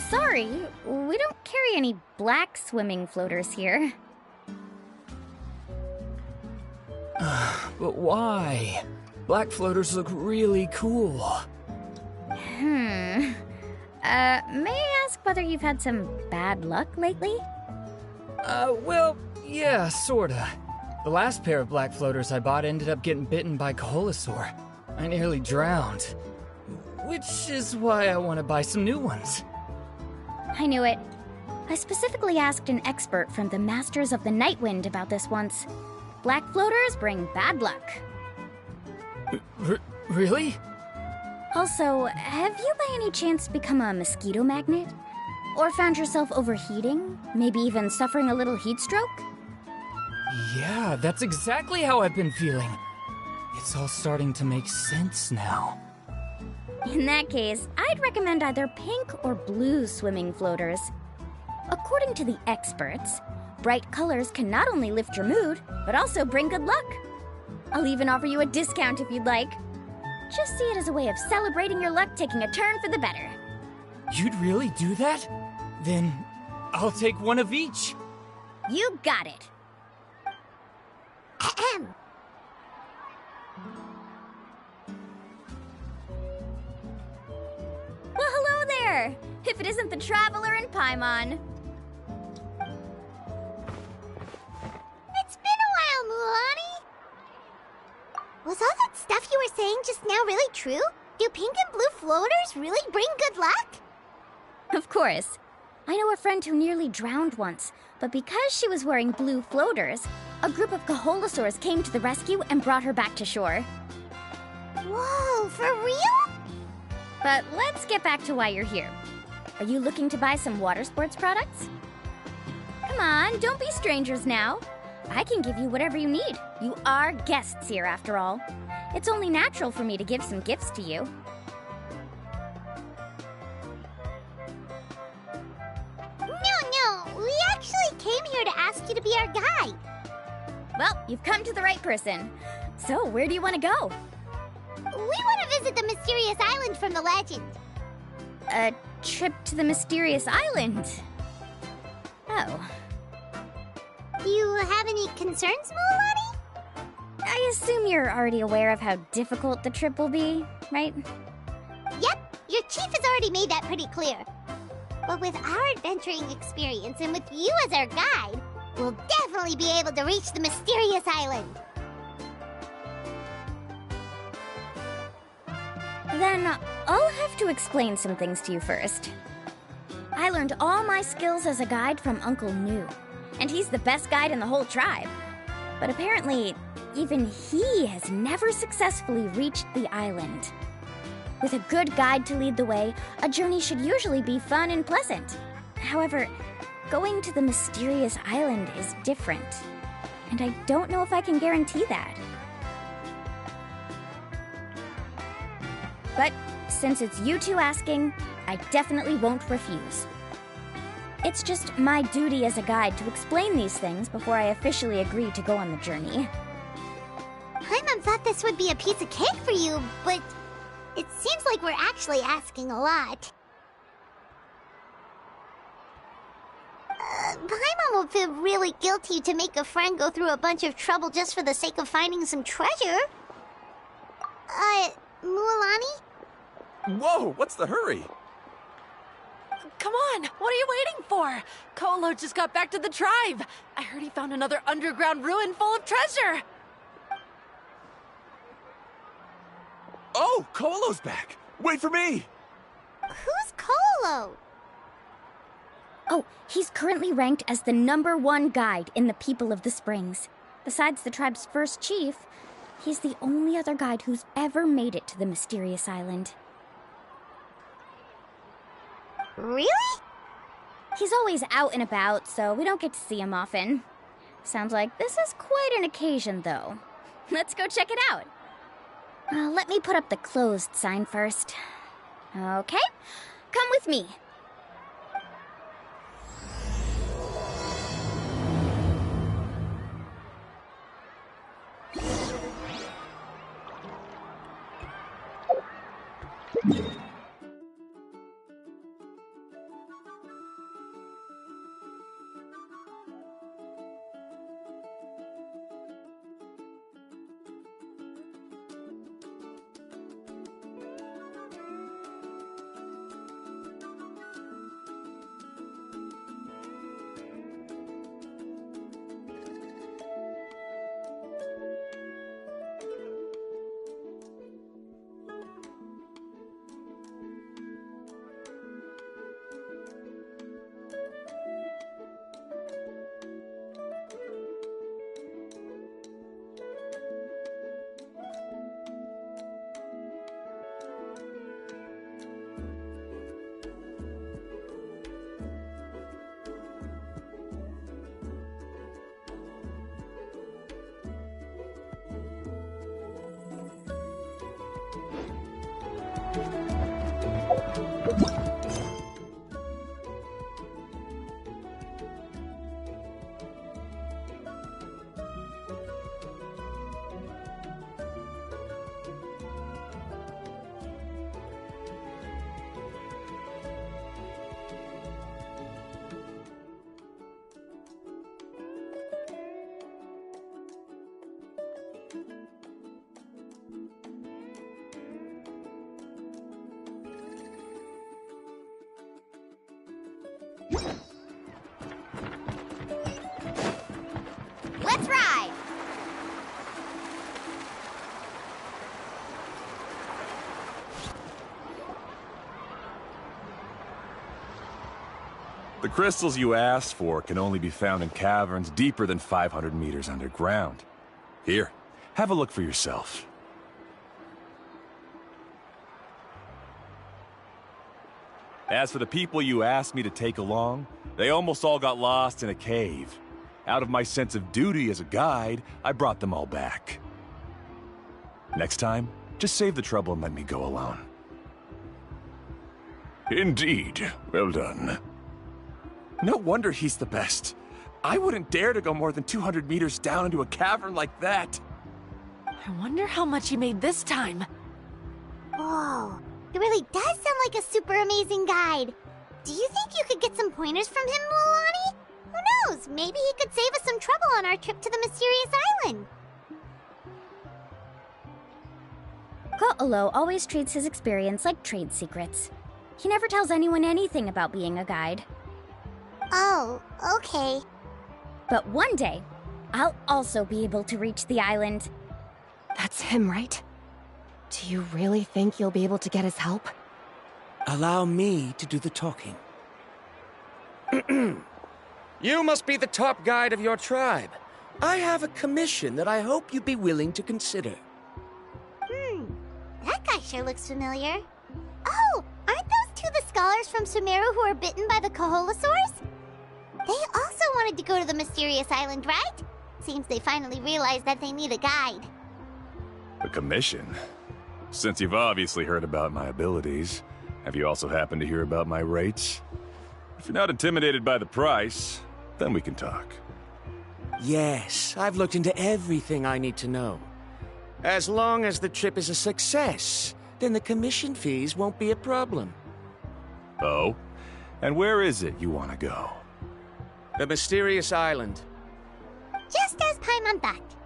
Sorry, we don't carry any black swimming floaters here. But why? Black floaters look really cool. May I ask whether you've had some bad luck lately? Well, yeah, sorta. The last pair of black floaters I bought ended up getting bitten by Koholosaur. I nearly drowned. Which is why I want to buy some new ones. I knew it. I specifically asked an expert from the Masters of the Nightwind about this once. Black floaters bring bad luck. Really? Also, have you by any chance become a mosquito magnet? Or found yourself overheating? Maybe even suffering a little heat stroke? Yeah, that's exactly how I've been feeling. It's all starting to make sense now. In that case, I'd recommend either pink or blue swimming floaters. According to the experts, bright colors can not only lift your mood, but also bring good luck. I'll even offer you a discount if you'd like. Just see it as a way of celebrating your luck taking a turn for the better. You'd really do that? Then I'll take one of each. You got it. Ahem. Well, hello there! If it isn't the Traveler in Paimon. It's been a while, Mulan. Was all that stuff you were saying just now really true? Do pink and blue floaters really bring good luck? Of course. I know a friend who nearly drowned once, but because she was wearing blue floaters, a group of Koholosaurs came to the rescue and brought her back to shore. Whoa, for real? But let's get back to why you're here. Are you looking to buy some water sports products? Come on, don't be strangers now. I can give you whatever you need. You are guests here, after all. It's only natural for me to give some gifts to you. No, we actually came here to ask you to be our guide. Well, you've come to the right person. So, where do you want to go? We want to visit the mysterious island from the legend. A trip to the mysterious island? Oh. Do you have any concerns, Mulan? I assume you're already aware of how difficult the trip will be, right? Yep, your chief has already made that pretty clear. But with our adventuring experience and with you as our guide, we'll definitely be able to reach the mysterious island. Then I'll have to explain some things to you first. I learned all my skills as a guide from Uncle New, and he's the best guide in the whole tribe. But apparently, even he has never successfully reached the island. With a good guide to lead the way, a journey should usually be fun and pleasant. However, going to the mysterious island is different, and I don't know if I can guarantee that. But since it's you two asking, I definitely won't refuse. It's just my duty as a guide to explain these things before I officially agree to go on the journey. Paimon thought this would be a piece of cake for you, but it seems like we're actually asking a lot. Paimon will feel really guilty to make a friend go through a bunch of trouble just for the sake of finding some treasure. Mualani? Whoa, what's the hurry? Come on, what are you waiting for? Kolo just got back to the tribe. I heard he found another underground ruin full of treasure. Oh, Kolo's back! Wait for me! Who's Kolo? Oh, he's currently ranked as the #1 guide in the People of the Springs. Besides the tribe's first chief, he's the only other guide who's ever made it to the mysterious island. Really? He's always out and about, so we don't get to see him often. Sounds like this is quite an occasion, though. Let's go check it out. Let me put up the closed sign first. Okay, come with me. Let's ride! The crystals you asked for can only be found in caverns deeper than 500 meters underground. Here, have a look for yourself. As for the people you asked me to take along, they almost all got lost in a cave. Out of my sense of duty as a guide, I brought them all back. Next time, just save the trouble and let me go alone. Indeed. Well done. No wonder he's the best. I wouldn't dare to go more than 200 meters down into a cavern like that. I wonder how much he made this time. Whoa, it really does sound like a super amazing guide. Do you think you could get some pointers from him, Milani? Who knows? Maybe he could save us some trouble on our trip to the mysterious island. Ko'olo always treats his experience like trade secrets. He never tells anyone anything about being a guide. Oh, okay. But one day, I'll also be able to reach the island. That's him, right? Do you really think you'll be able to get his help? Allow me to do the talking. You must be the top guide of your tribe. I have a commission that I hope you'd be willing to consider. That guy sure looks familiar. Oh, aren't those two the scholars from Sumeru who are bitten by the Koholosaurs? They also wanted to go to the mysterious island, right? Seems they finally realized that they need a guide. A commission? Since you've obviously heard about my abilities, have you also happened to hear about my rates? If you're not intimidated by the price, then we can talk. Yes, I've looked into everything I need to know. As long as the trip is a success, then the commission fees won't be a problem. Oh? And where is it you want to go? The mysterious island. Just as Paimon thought.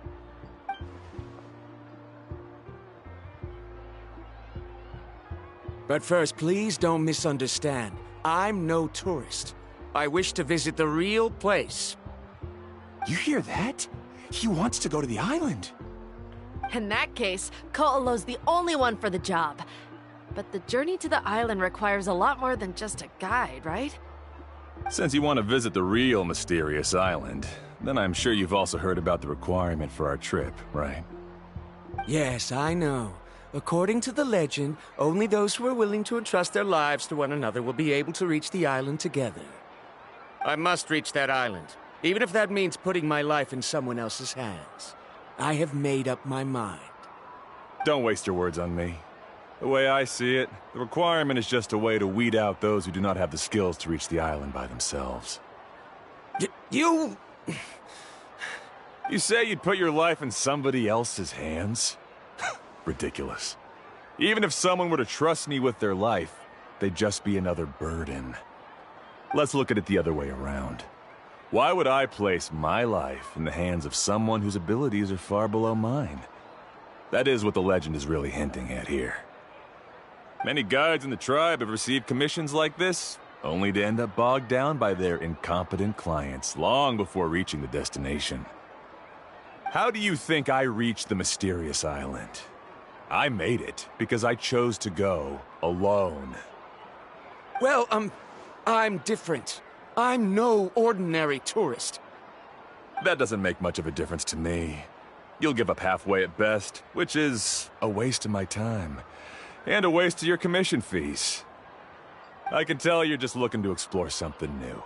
But first, please don't misunderstand. I'm no tourist. I wish to visit the real place. You hear that? He wants to go to the island. In that case, Ko'olo's the only one for the job. But the journey to the island requires a lot more than just a guide, right? Since you want to visit the real mysterious island, then I'm sure you've also heard about the requirement for our trip, right? Yes, I know. According to the legend, only those who are willing to entrust their lives to one another will be able to reach the island together. I must reach that island, even if that means putting my life in someone else's hands. I have made up my mind. Don't waste your words on me. The way I see it, the requirement is just a way to weed out those who do not have the skills to reach the island by themselves. You... You say you'd put your life in somebody else's hands? Ridiculous. Even if someone were to trust me with their life, they'd just be another burden. Let's look at it the other way around. Why would I place my life in the hands of someone whose abilities are far below mine? That is what the legend is really hinting at here. Many guides in the tribe have received commissions like this, only to end up bogged down by their incompetent clients long before reaching the destination. How do you think I reached the mysterious island? I made it because I chose to go alone. Well, I'm different. I'm no ordinary tourist. That doesn't make much of a difference to me. You'll give up halfway at best, which is a waste of my time. And a waste of your commission fees. I can tell you're just looking to explore something new.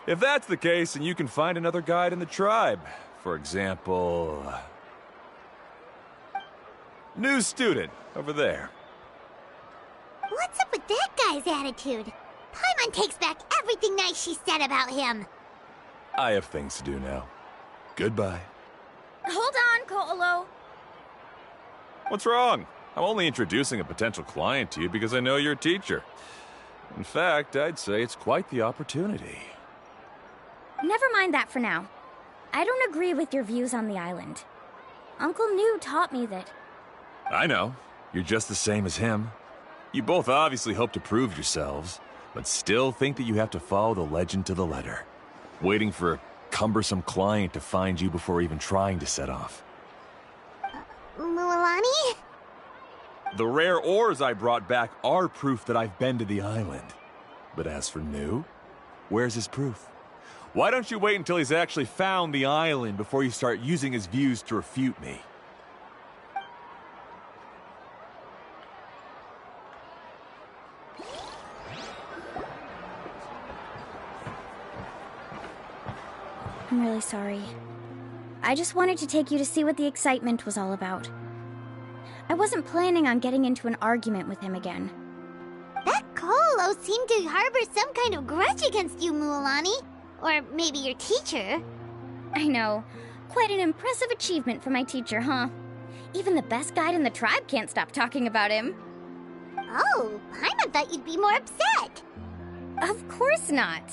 If that's the case, then you can find another guide in the tribe. For example... new student, over there. What's up with that guy's attitude? Paimon takes back everything nice she said about him. I have things to do now. Goodbye. Hold on, Ko'olo. What's wrong? I'm only introducing a potential client to you because I know you're a teacher. In fact, I'd say it's quite the opportunity. Never mind that for now. I don't agree with your views on the island. Uncle New taught me that... I know. You're just the same as him. You both obviously hope to prove yourselves, but still think that you have to follow the legend to the letter, waiting for a cumbersome client to find you before even trying to set off. Mualani? The rare ores I brought back are proof that I've been to the island. But as for New, where's his proof? Why don't you wait until he's actually found the island before you start using his views to refute me? I'm really sorry. I just wanted to take you to see what the excitement was all about. I wasn't planning on getting into an argument with him again. That Ko'olo seemed to harbor some kind of grudge against you, Mualani. Or maybe your teacher. I know. Quite an impressive achievement for my teacher, huh? Even the best guide in the tribe can't stop talking about him. Oh, Paimon thought you'd be more upset. Of course not.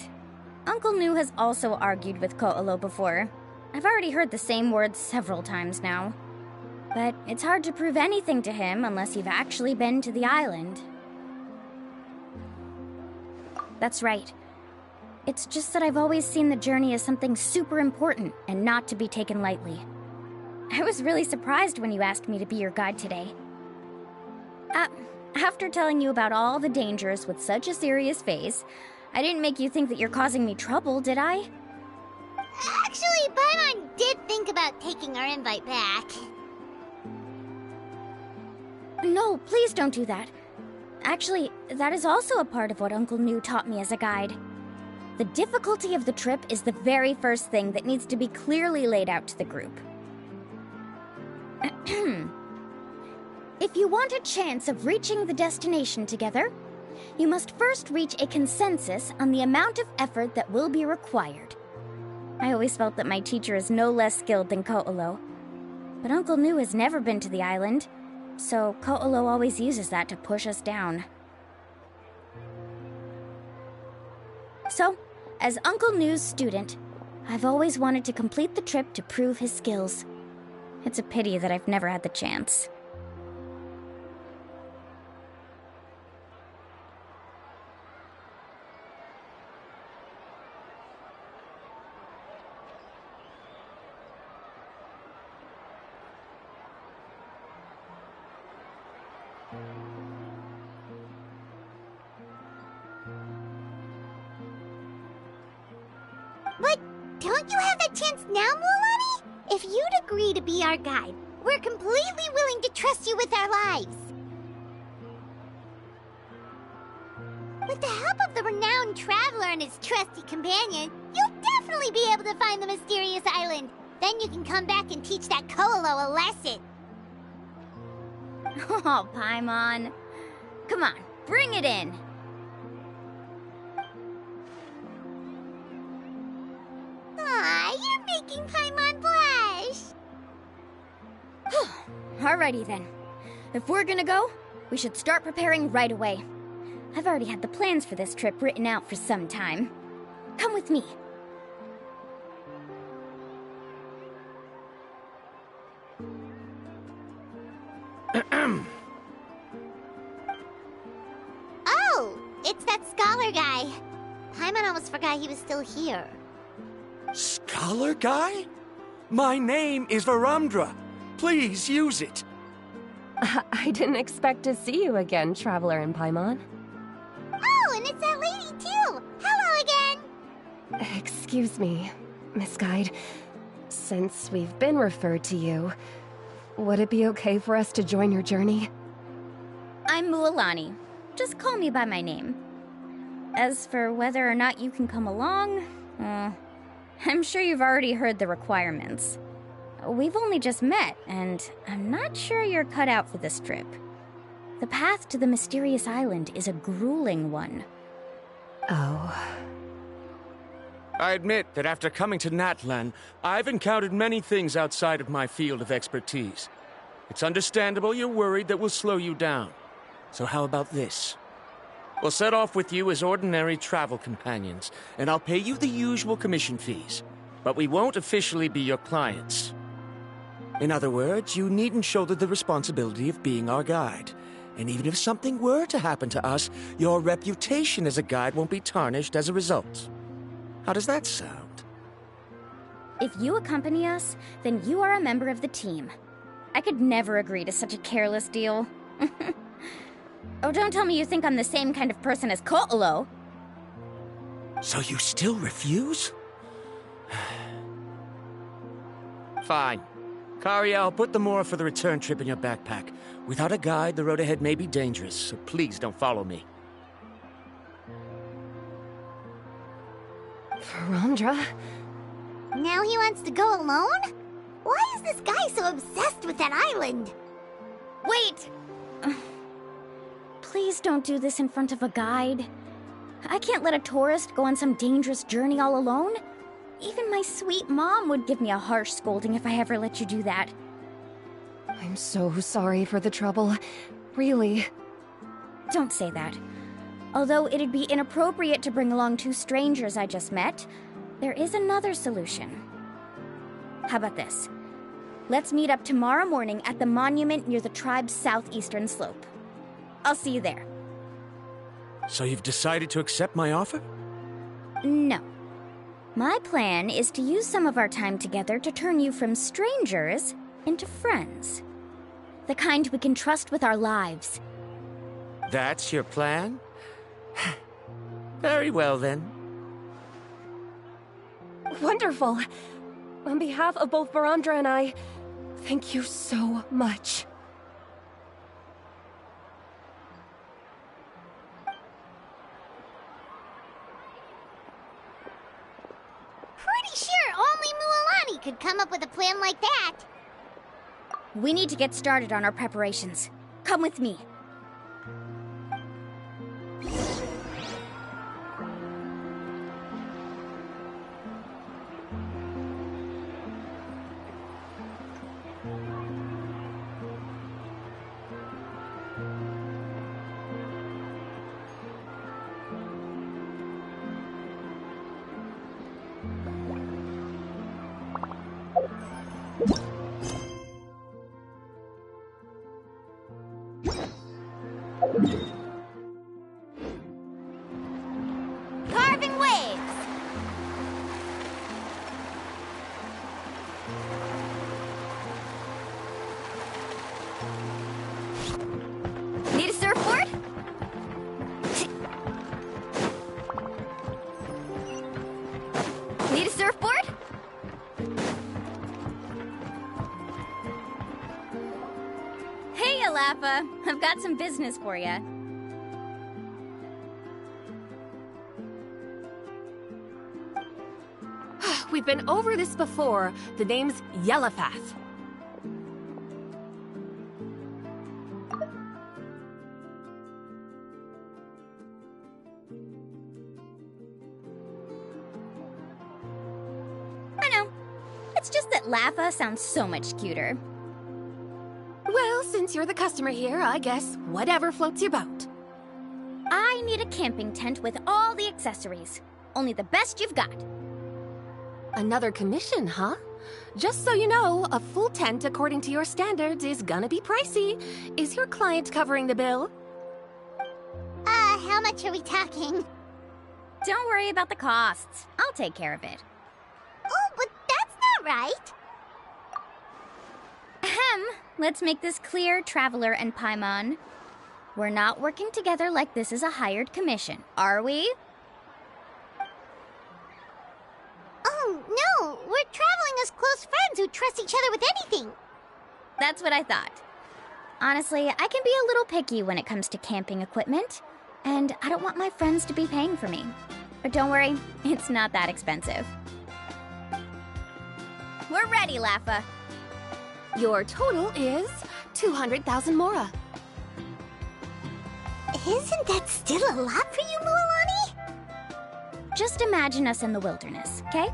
Uncle New has also argued with Ko'olo before. I've already heard the same words several times now. But it's hard to prove anything to him unless you've actually been to the island. That's right. It's just that I've always seen the journey as something super important and not to be taken lightly. I was really surprised when you asked me to be your guide today. After telling you about all the dangers with such a serious face, I didn't make you think that you're causing me trouble, did I? Actually, Paimon did think about taking our invite back. No, please don't do that. Actually, that is also a part of what Uncle New taught me as a guide. The difficulty of the trip is the very first thing that needs to be clearly laid out to the group. If you want a chance of reaching the destination together, you must first reach a consensus on the amount of effort that will be required. I always felt that my teacher is no less skilled than Ko'olo. But Uncle New has never been to the island, so Ko'olo always uses that to push us down. So, as Uncle New's student, I've always wanted to complete the trip to prove his skills. It's a pity that I've never had the chance. But don't you have that chance now, Mualani? If you'd agree to be our guide, we're completely willing to trust you with our lives. With the help of the renowned traveler and his trusty companion, you'll definitely be able to find the mysterious island. Then you can come back and teach that Koalo a lesson. Oh, Paimon. Come on, bring it in. Aw, you're making Paimon blush. Alrighty then. If we're gonna go, we should start preparing right away. I've already had the plans for this trip written out for some time. Come with me. Oh, it's that scholar guy. Paimon almost forgot he was still here. Scholar guy? My name is Varumdra. Please use it. I didn't expect to see you again, Traveler and Paimon. Oh, and it's that lady too. Hello again. Excuse me, Miss Guide. Since we've been referred to you, would it be okay for us to join your journey? I'm Mualani. Just call me by my name. As for whether or not you can come along, I'm sure you've already heard the requirements. We've only just met, and I'm not sure you're cut out for this trip. The path to the mysterious island is a grueling one. Oh. I admit that after coming to Natlan, I've encountered many things outside of my field of expertise. It's understandable you're worried that we'll slow you down. So how about this? We'll set off with you as ordinary travel companions, and I'll pay you the usual commission fees. But we won't officially be your clients. In other words, you needn't shoulder the responsibility of being our guide. And even if something were to happen to us, your reputation as a guide won't be tarnished as a result. How does that sound? If you accompany us, then you are a member of the team. I could never agree to such a careless deal. Oh, don't tell me you think I'm the same kind of person as Koalo. So you still refuse? Fine. Kariel, put the Mora for the return trip in your backpack. Without a guide, the road ahead may be dangerous, so please don't follow me. Varumdra? Now he wants to go alone? Why is this guy so obsessed with that island? Wait! Please don't do this in front of a guide. I can't let a tourist go on some dangerous journey all alone. Even my sweet mom would give me a harsh scolding if I ever let you do that. I'm so sorry for the trouble. Really. Don't say that. Although it'd be inappropriate to bring along two strangers I just met, there is another solution. How about this? Let's meet up tomorrow morning at the monument near the tribe's southeastern slope. I'll see you there. So you've decided to accept my offer? No. My plan is to use some of our time together to turn you from strangers into friends. The kind we can trust with our lives. That's your plan? Very well, then. Wonderful. On behalf of both Varumdra and I, thank you so much. Pretty sure only Mualani could come up with a plan like that. We need to get started on our preparations. Come with me. Laffa. I've got some business for you. We've been over this before. The name's Yellowfath. I know. It's just that Laffa sounds so much cuter. Well, since you're the customer here, I guess whatever floats your boat. I need a camping tent with all the accessories. Only the best you've got. Another commission, huh? Just so you know, a full tent according to your standards is gonna be pricey. Is your client covering the bill? How much are we talking? Don't worry about the costs. I'll take care of it. Oh, but that's not right. Ahem. Let's make this clear, Traveler and Paimon. We're not working together like this is a hired commission, are we? Oh, no. We're traveling as close friends who trust each other with anything. That's what I thought. Honestly, I can be a little picky when it comes to camping equipment, and I don't want my friends to be paying for me. But don't worry, it's not that expensive. We're ready, Laffa. Your total is 200,000 mora. Isn't that still a lot for you, Mualani? Just imagine us in the wilderness, okay?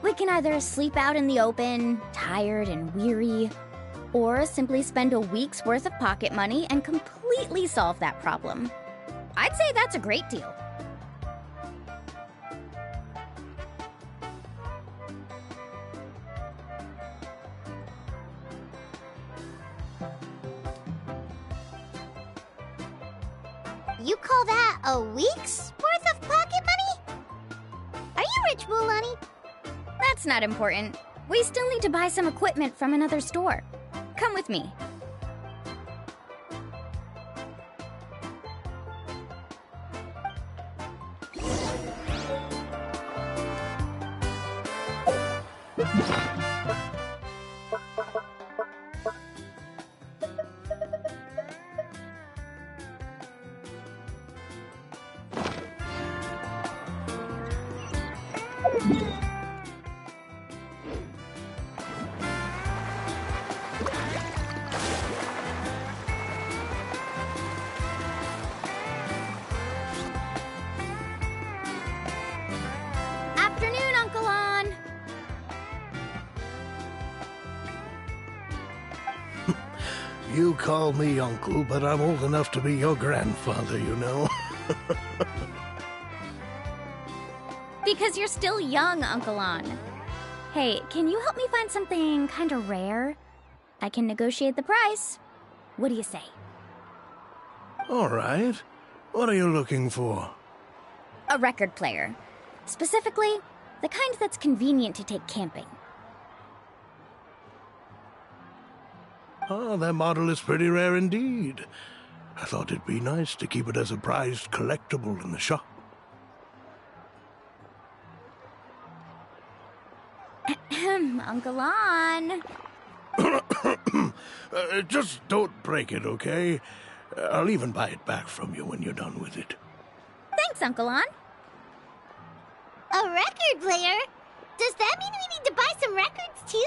We can either sleep out in the open, tired and weary, or simply spend a week's worth of pocket money and completely solve that problem. I'd say that's a great deal. You call that a week's worth of pocket money? Are you rich, Mualani? That's not important. We still need to buy some equipment from another store. Come with me. Afternoon, Uncle On. You call me uncle, but I'm old enough to be your grandfather, you know. Because you're still young, Uncle On. Hey, can you help me find something kind of rare? I can negotiate the price. What do you say? All right. What are you looking for? A record player. Specifically, the kind that's convenient to take camping. Oh, that model is pretty rare indeed. I thought it'd be nice to keep it as a prized collectible in the shop. Uncle On. Just don't break it, okay? I'll even buy it back from you when you're done with it. Thanks, Uncle On. A record player? Does that mean we need to buy some records too?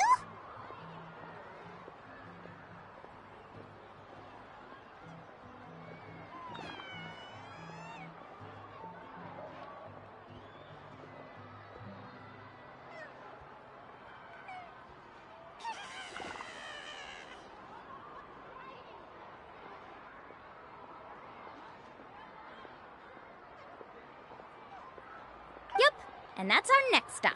Yep, and that's our next stop.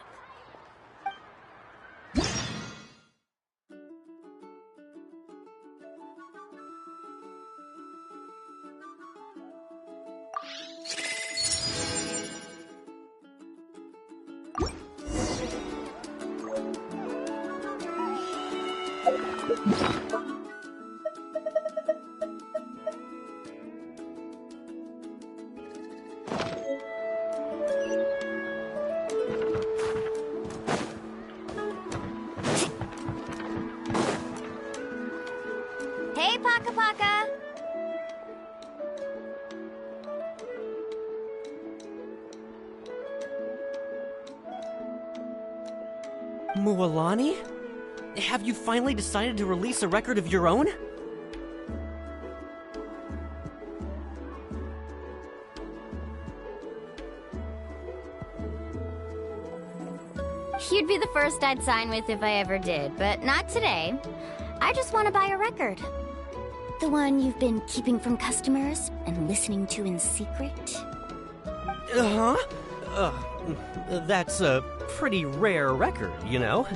Hey, Paka Paka! Mualani? Have you finally decided to release a record of your own? You'd be the first I'd sign with if I ever did, but not today. I just want to buy a record. The one you've been keeping from customers and listening to in secret? Uh-huh. That's a pretty rare record, you know?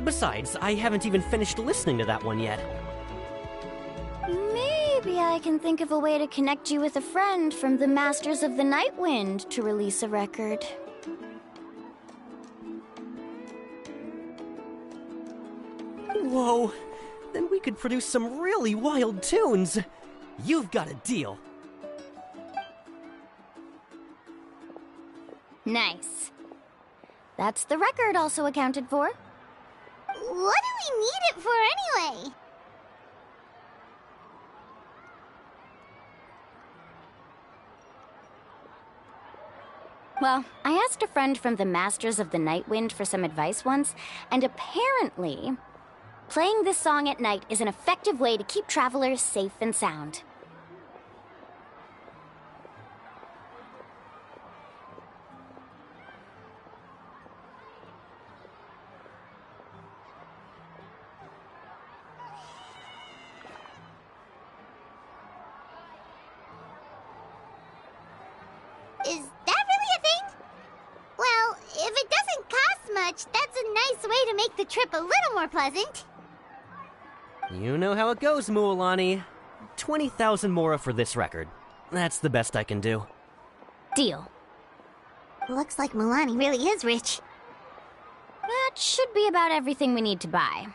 Besides, I haven't even finished listening to that one yet. Maybe I can think of a way to connect you with a friend from the Masters of the Night Wind to release a record. Whoa, then we could produce some really wild tunes. You've got a deal. Nice. That's the record also accounted for. What do we need it for anyway? Well, I asked a friend from the Masters of the Night Wind for some advice once, and apparently, playing this song at night is an effective way to keep travelers safe and sound. Is that really a thing? Well, if it doesn't cost much, that's a nice way to make the trip a little more pleasant. You know how it goes, Mualani. 20,000 mora for this record. That's the best I can do. Deal. Looks like Milani really is rich. That should be about everything we need to buy.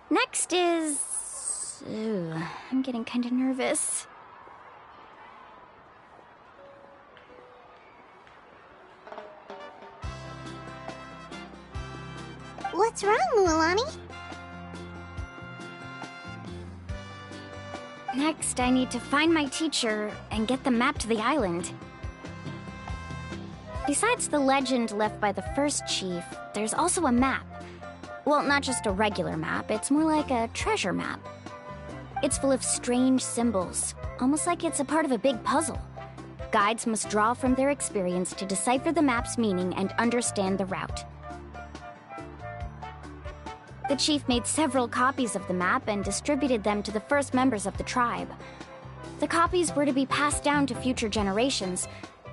Next is... Ugh, I'm getting kind of nervous. What's wrong, Mualani? Next, I need to find my teacher and get the map to the island. Besides the legend left by the first chief, there's also a map. Well, not just a regular map, it's more like a treasure map. It's full of strange symbols, almost like it's a part of a big puzzle. Guides must draw from their experience to decipher the map's meaning and understand the route. The chief made several copies of the map and distributed them to the first members of the tribe. The copies were to be passed down to future generations,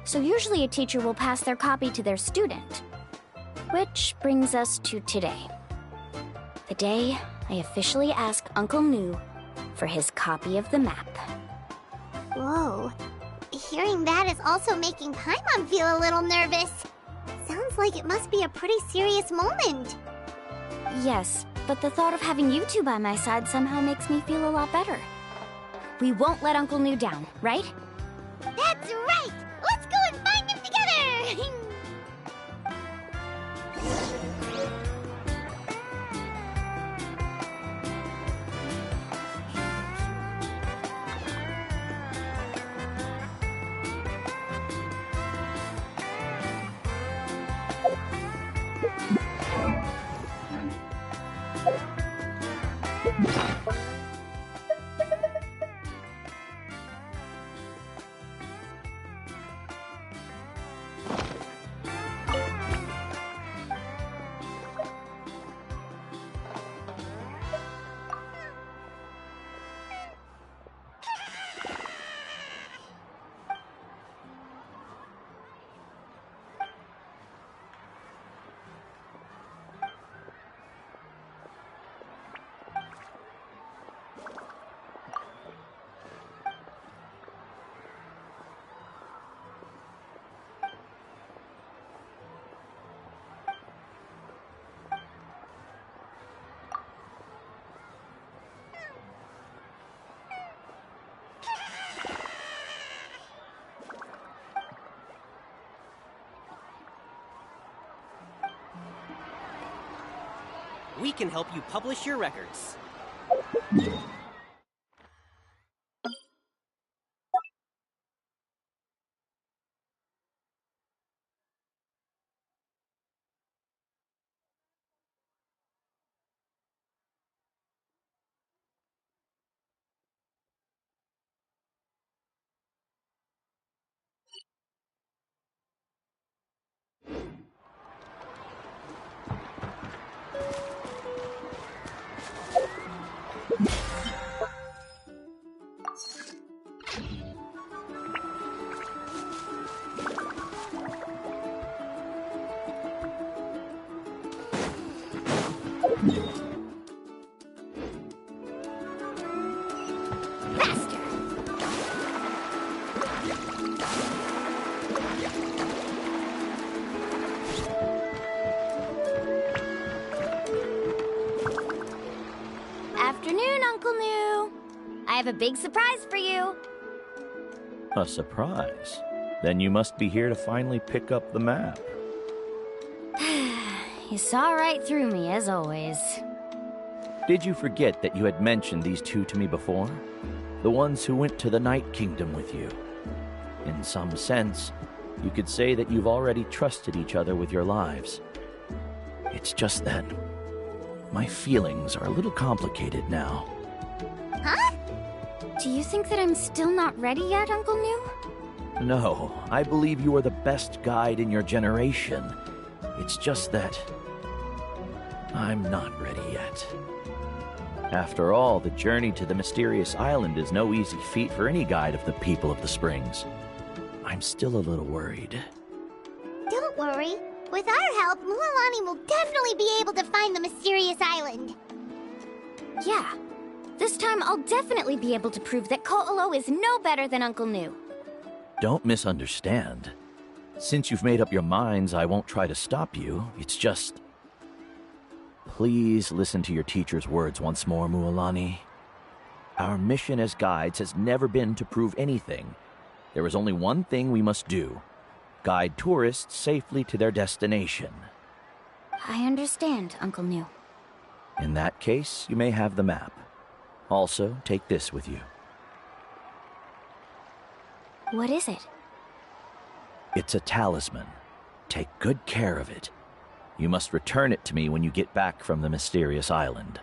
so usually a teacher will pass their copy to their student. Which brings us to today. The day I officially ask Uncle Nu for his copy of the map. Whoa. Hearing that is also making Paimon feel a little nervous. Sounds like it must be a pretty serious moment. Yes, but the thought of having you two by my side somehow makes me feel a lot better. We won't let Uncle Nu down, right? That's right! Let's go and find him together! We can help you publish your records. Afternoon, Uncle New. I have a big surprise for you. A surprise? Then you must be here to finally pick up the map. You saw right through me, as always. Did you forget that you had mentioned these two to me before? The ones who went to the Night Kingdom with you. In some sense, you could say that you've already trusted each other with your lives. It's just that my feelings are a little complicated now. Huh? Do you think that I'm still not ready yet, Uncle New? No, I believe you are the best guide in your generation. It's just that I'm not ready yet. After all, the journey to the mysterious island is no easy feat for any guide of the people of the Springs. I'm still a little worried. Don't worry. With our help, Mualani will definitely be able to find the mysterious island. Yeah. This time I'll definitely be able to prove that Ko'olo is no better than Uncle New. Don't misunderstand. Since you've made up your minds, I won't try to stop you. It's just... Please listen to your teacher's words once more, Mualani. Our mission as guides has never been to prove anything. There is only one thing we must do. Guide tourists safely to their destination. I understand, Uncle New. In that case, you may have the map. Also, take this with you. What is it? It's a talisman. Take good care of it. You must return it to me when you get back from the mysterious island.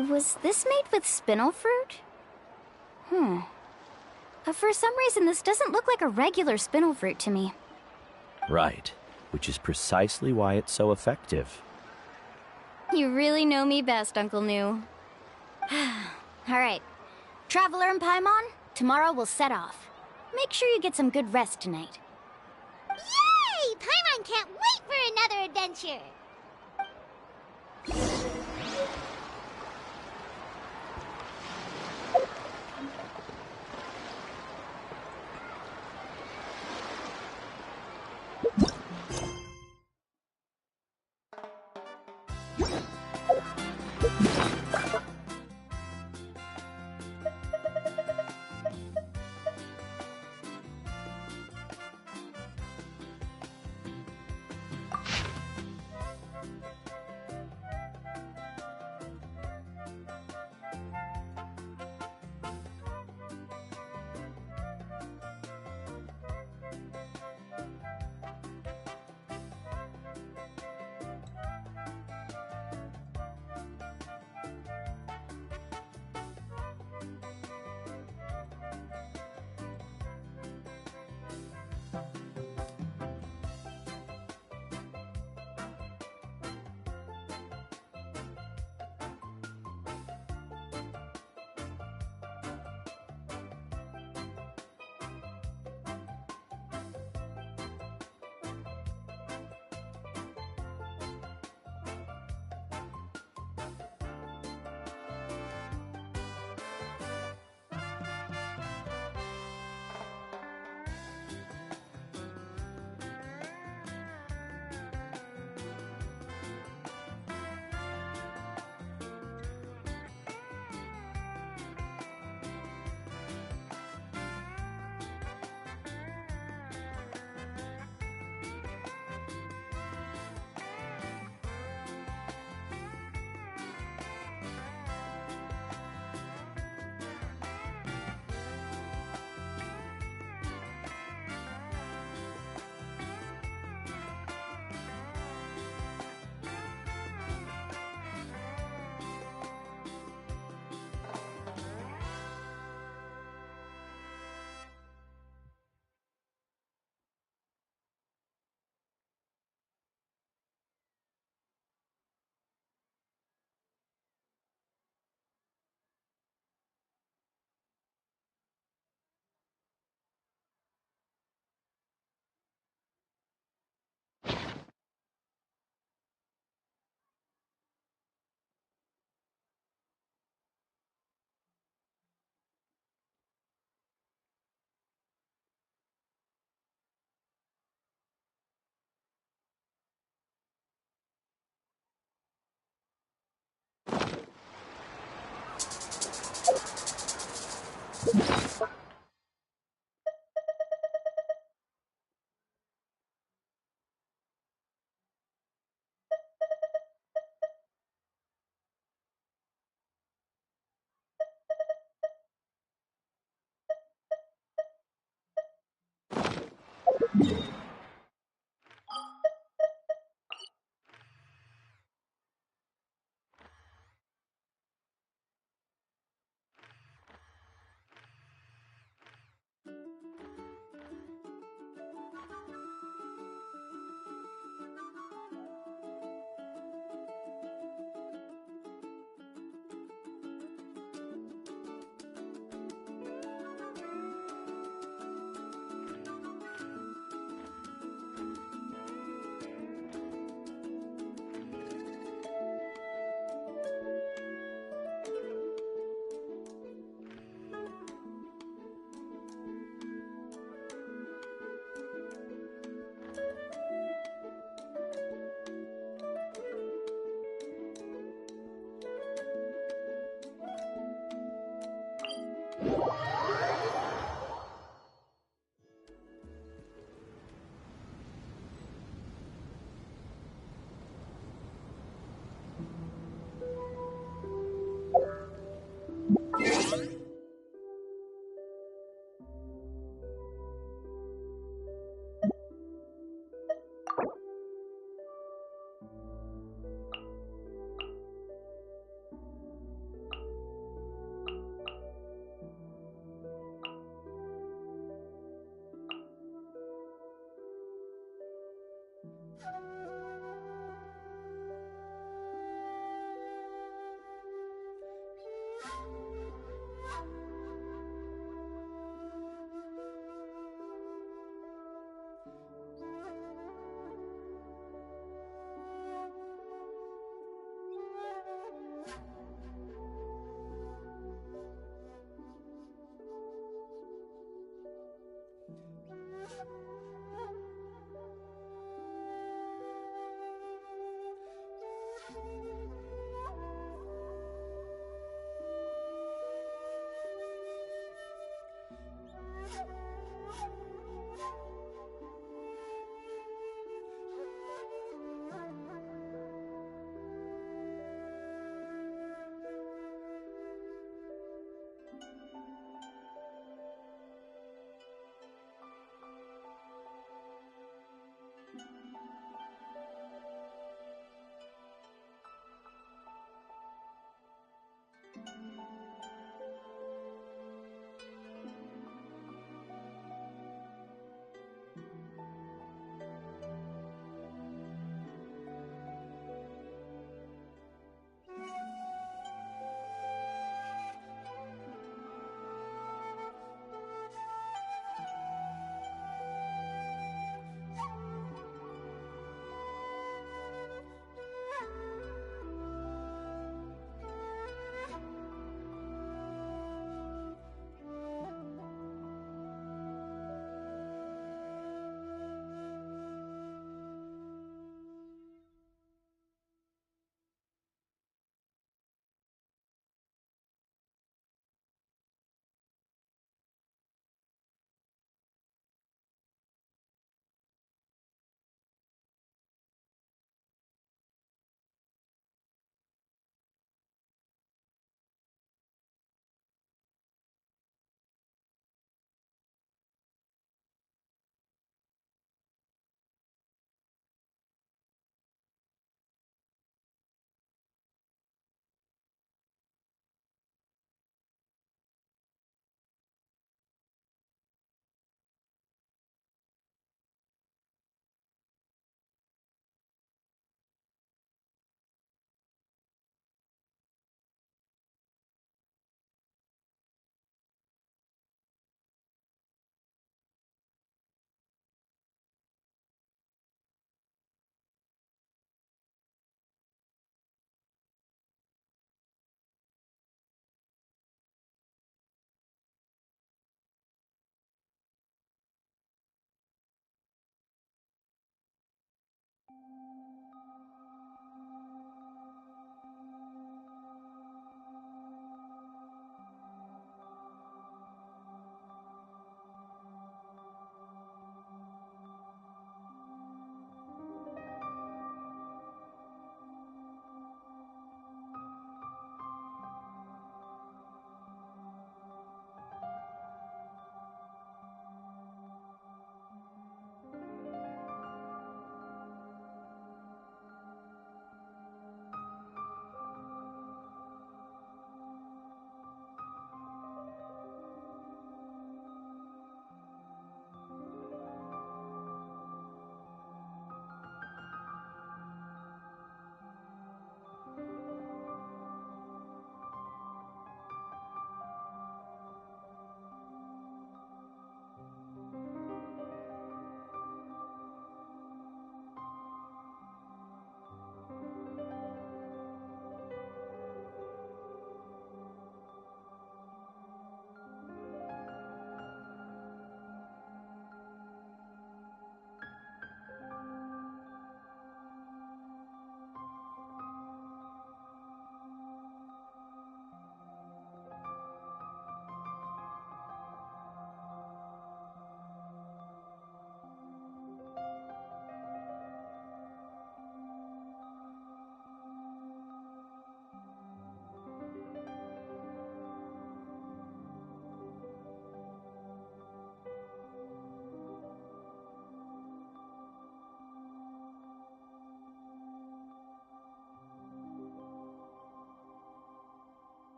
Was this made with spinel fruit? For some reason, this doesn't look like a regular spinel fruit to me. Right, which is precisely why it's so effective. You really know me best, Uncle New. Alright. Traveler and Paimon, tomorrow we'll set off. Make sure you get some good rest tonight. Yay! Paimon can't wait for another adventure!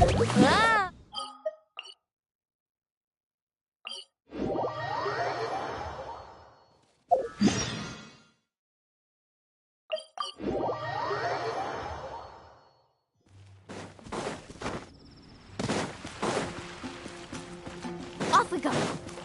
Ah! Off we go.